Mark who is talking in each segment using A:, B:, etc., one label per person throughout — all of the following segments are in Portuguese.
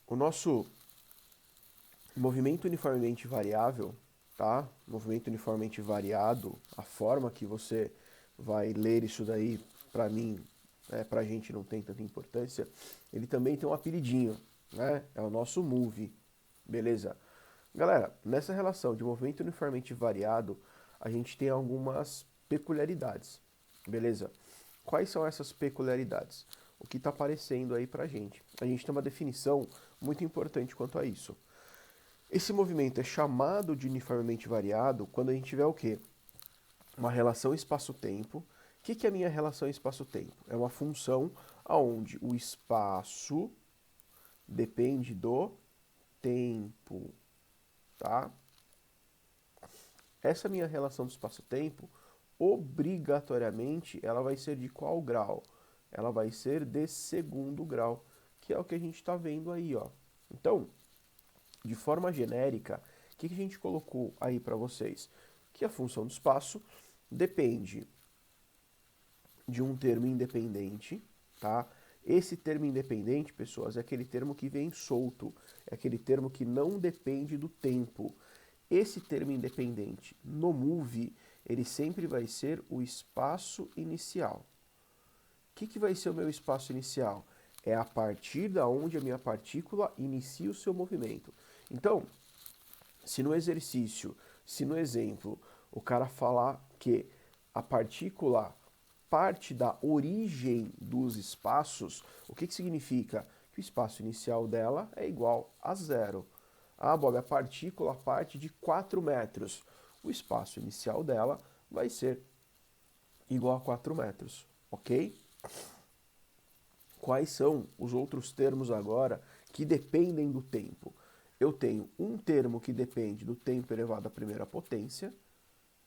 A: o nosso movimento uniformemente variável, tá? Movimento uniformemente variado, a forma que você vai ler isso daí, para mim, pra gente não tem tanta importância, ele também tem um apelidinho, né? É o nosso move, beleza? Galera, nessa relação de movimento uniformemente variado, a gente tem algumas peculiaridades, beleza? Quais são essas peculiaridades? O que está aparecendo aí pra gente? A gente tem uma definição muito importante quanto a isso. Esse movimento é chamado de uniformemente variado quando a gente tiver o quê? Uma relação espaço-tempo. O que é a minha relação espaço-tempo? É uma função onde o espaço depende do tempo, tá? Essa minha relação do espaço-tempo, obrigatoriamente, ela vai ser de qual grau? Ela vai ser de segundo grau, que é o que a gente está vendo aí, ó. Então, de forma genérica, o que a gente colocou aí para vocês? Que a função do espaço depende de um termo independente, tá? Esse termo independente, pessoas, é aquele termo que vem solto, é aquele termo que não depende do tempo. Esse termo independente no move, ele sempre vai ser o espaço inicial. O que vai ser o meu espaço inicial? É a partir da onde a minha partícula inicia o seu movimento. Então, se no exercício, se no exemplo, o cara falar que a partícula parte da origem dos espaços, o que significa? Que o espaço inicial dela é igual a zero. Ah, Bob, a partícula parte de 4 metros. O espaço inicial dela vai ser igual a 4 metros, ok? Quais são os outros termos agora que dependem do tempo? Eu tenho um termo que depende do tempo elevado à primeira potência,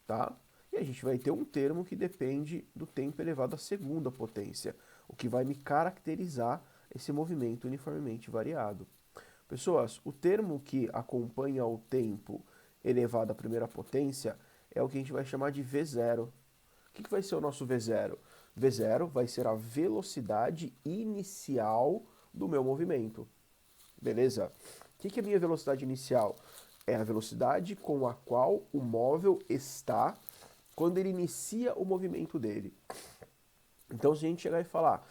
A: tá? E a gente vai ter um termo que depende do tempo elevado à segunda potência, o que vai me caracterizar esse movimento uniformemente variado. Pessoas, o termo que acompanha o tempo elevado à primeira potência é o que a gente vai chamar de V0. O que vai ser o nosso V0? V0 vai ser a velocidade inicial do meu movimento. Beleza? O que é a minha velocidade inicial? É a velocidade com a qual o móvel está quando ele inicia o movimento dele. Então, se a gente chegar e falar,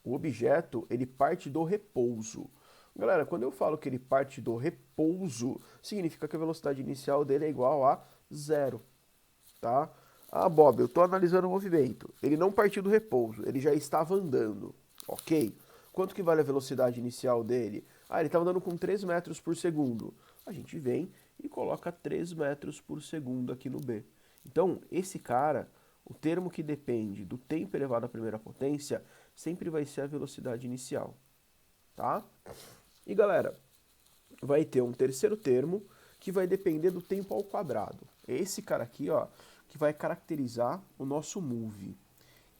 A: o objeto ele parte do repouso. Galera, quando eu falo que ele parte do repouso, significa que a velocidade inicial dele é igual a zero, tá? Ah, Bob, eu estou analisando o movimento. Ele não partiu do repouso, ele já estava andando, ok? Quanto que vale a velocidade inicial dele? Ele estava andando com 3 metros por segundo. A gente vem e coloca 3 metros por segundo aqui no B. Então, esse cara, o termo que depende do tempo elevado à primeira potência, sempre vai ser a velocidade inicial, tá? E galera, vai ter um terceiro termo que vai depender do tempo ao quadrado. É esse cara aqui, ó, que vai caracterizar o nosso move.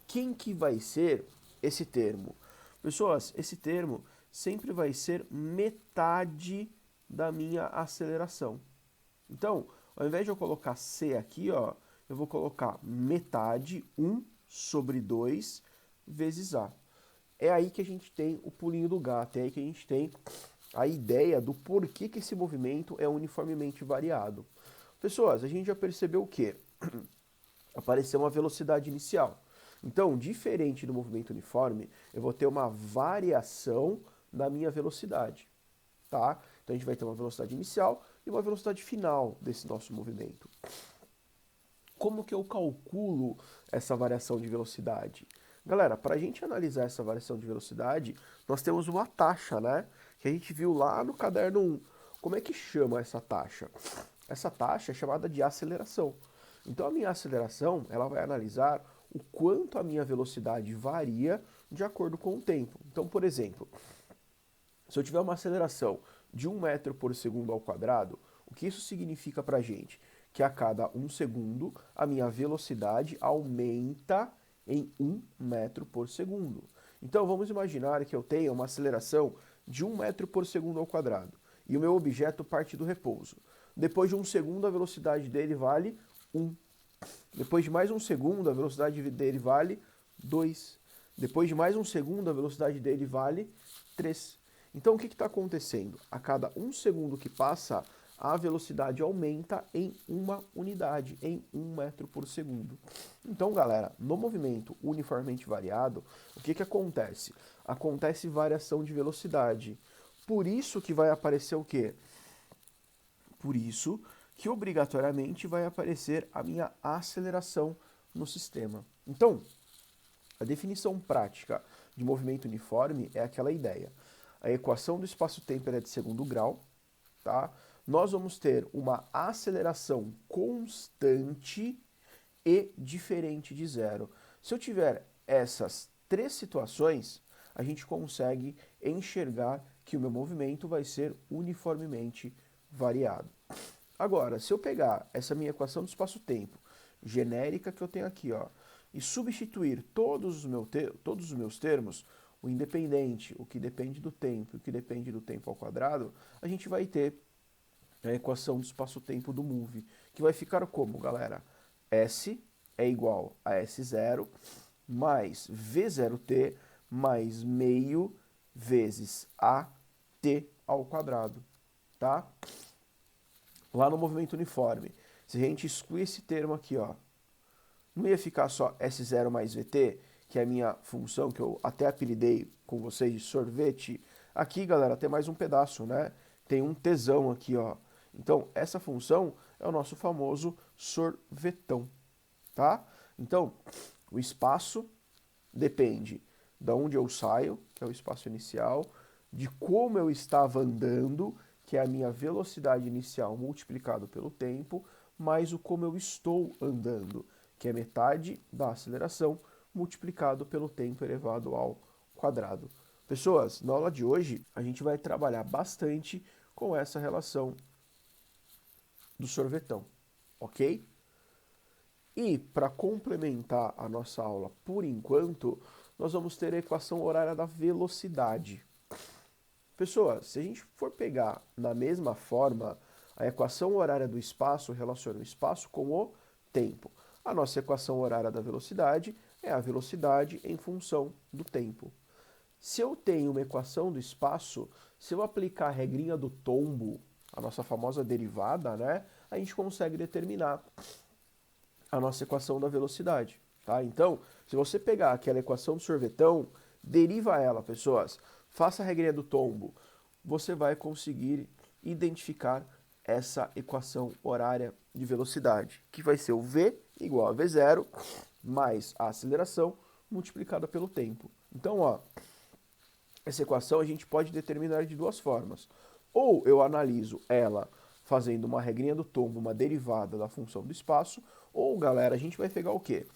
A: Quem que vai ser esse termo? Pessoas, esse termo sempre vai ser metade da minha aceleração. Então, ao invés de eu colocar C aqui, ó, eu vou colocar metade, 1 sobre 2 vezes A. É aí que a gente tem o pulinho do gato, é aí que a gente tem a ideia do porquê que esse movimento é uniformemente variado. Pessoas, a gente já percebeu o quê? Apareceu uma velocidade inicial. Então, diferente do movimento uniforme, eu vou ter uma variação da minha velocidade, tá? Então a gente vai ter uma velocidade inicial e uma velocidade final desse nosso movimento. Como que eu calculo essa variação de velocidade? Galera, para a gente analisar essa variação de velocidade, nós temos uma taxa, né? Que a gente viu lá no caderno 1. Como é que chama essa taxa? Essa taxa é chamada de aceleração. Então a minha aceleração, ela vai analisar o quanto a minha velocidade varia de acordo com o tempo. Então, por exemplo, se eu tiver uma aceleração de 1 metro por segundo ao quadrado, o que isso significa para a gente? Que a cada 1 segundo a minha velocidade aumenta em 1 metro por segundo. Então vamos imaginar que eu tenha uma aceleração de 1 metro por segundo ao quadrado e o meu objeto parte do repouso. Depois de 1 segundo a velocidade dele vale 1. Depois de mais 1 segundo a velocidade dele vale 2. Depois de mais 1 segundo a velocidade dele vale 3. Então, o que está acontecendo? A cada 1 segundo que passa, a velocidade aumenta em 1 unidade, em 1 metro por segundo. Então, galera, no movimento uniformemente variado, o que acontece? Acontece variação de velocidade. Por isso que vai aparecer o quê? Por isso que obrigatoriamente vai aparecer a minha aceleração no sistema. Então, a definição prática de movimento uniforme é aquela ideia. A equação do espaço-tempo é de segundo grau, tá? Nós vamos ter uma aceleração constante e diferente de zero. Se eu tiver essas 3 situações, a gente consegue enxergar que o meu movimento vai ser uniformemente variado. Agora, se eu pegar essa minha equação do espaço-tempo genérica que eu tenho aqui, ó, e substituir todos os meus termos, o independente, o que depende do tempo e o que depende do tempo ao quadrado, a gente vai ter a equação do espaço-tempo do move, que vai ficar como, galera? S é igual a S0 mais V0t mais meio vezes AT ao quadrado, tá? Lá no movimento uniforme, se a gente excluir esse termo aqui, ó, não ia ficar só S0 mais VT, que é a minha função, que eu até apelidei com vocês de sorvete. Aqui, galera, tem mais um pedaço, né? Tem um tesão aqui, ó. Então, essa função é o nosso famoso sorvetão, tá? Então, o espaço depende de onde eu saio, que é o espaço inicial, de como eu estava andando, que é a minha velocidade inicial multiplicado pelo tempo, mais o como eu estou andando, que é metade da aceleração multiplicado pelo tempo elevado ao quadrado. Pessoas, na aula de hoje a gente vai trabalhar bastante com essa relação do sorvetão, ok? E para complementar a nossa aula por enquanto, nós vamos ter a equação horária da velocidade. Pessoas, se a gente for pegar na mesma forma, a equação horária do espaço relaciona o espaço com o tempo. A nossa equação horária da velocidade é a velocidade em função do tempo. Se eu tenho uma equação do espaço, se eu aplicar a regrinha do tombo, a nossa famosa derivada, né, a gente consegue determinar a nossa equação da velocidade, tá? Então, se você pegar aquela equação do sorvetão, deriva ela, pessoas, faça a regrinha do tombo, você vai conseguir identificar essa equação horária de velocidade, que vai ser o V igual a V0 mais a aceleração multiplicada pelo tempo. Então, ó, essa equação a gente pode determinar de 2 formas. Ou eu analiso ela fazendo uma regrinha do tombo, uma derivada da função do espaço, ou, galera, a gente vai pegar o quê?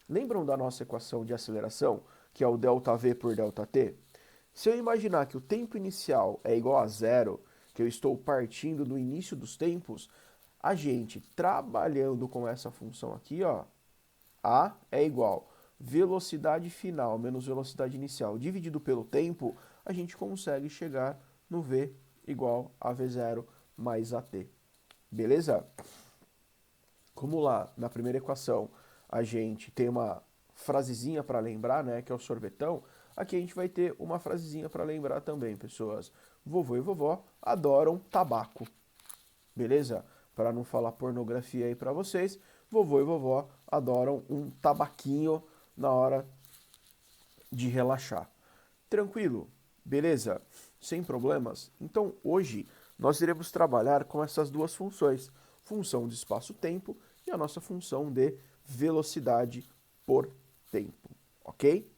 A: Lembram da nossa equação de aceleração, que é o ΔV por ΔT? Se eu imaginar que o tempo inicial é igual a 0, que eu estou partindo do início dos tempos, a gente, trabalhando com essa função aqui, ó, A é igual velocidade final menos velocidade inicial dividido pelo tempo, a gente consegue chegar no V igual a V0 mais AT. Beleza? Como lá na primeira equação a gente tem uma frasezinha para lembrar, né, que é o sorvetão, aqui a gente vai ter uma frasezinha para lembrar também, pessoas. Vovô e vovó adoram tabaco. Beleza? Para não falar pornografia aí para vocês, vovô e vovó adoram um tabaquinho na hora de relaxar. Tranquilo? Beleza? Sem problemas? Então, hoje nós iremos trabalhar com essas 2 funções, função de espaço-tempo e a nossa função de velocidade por tempo, ok?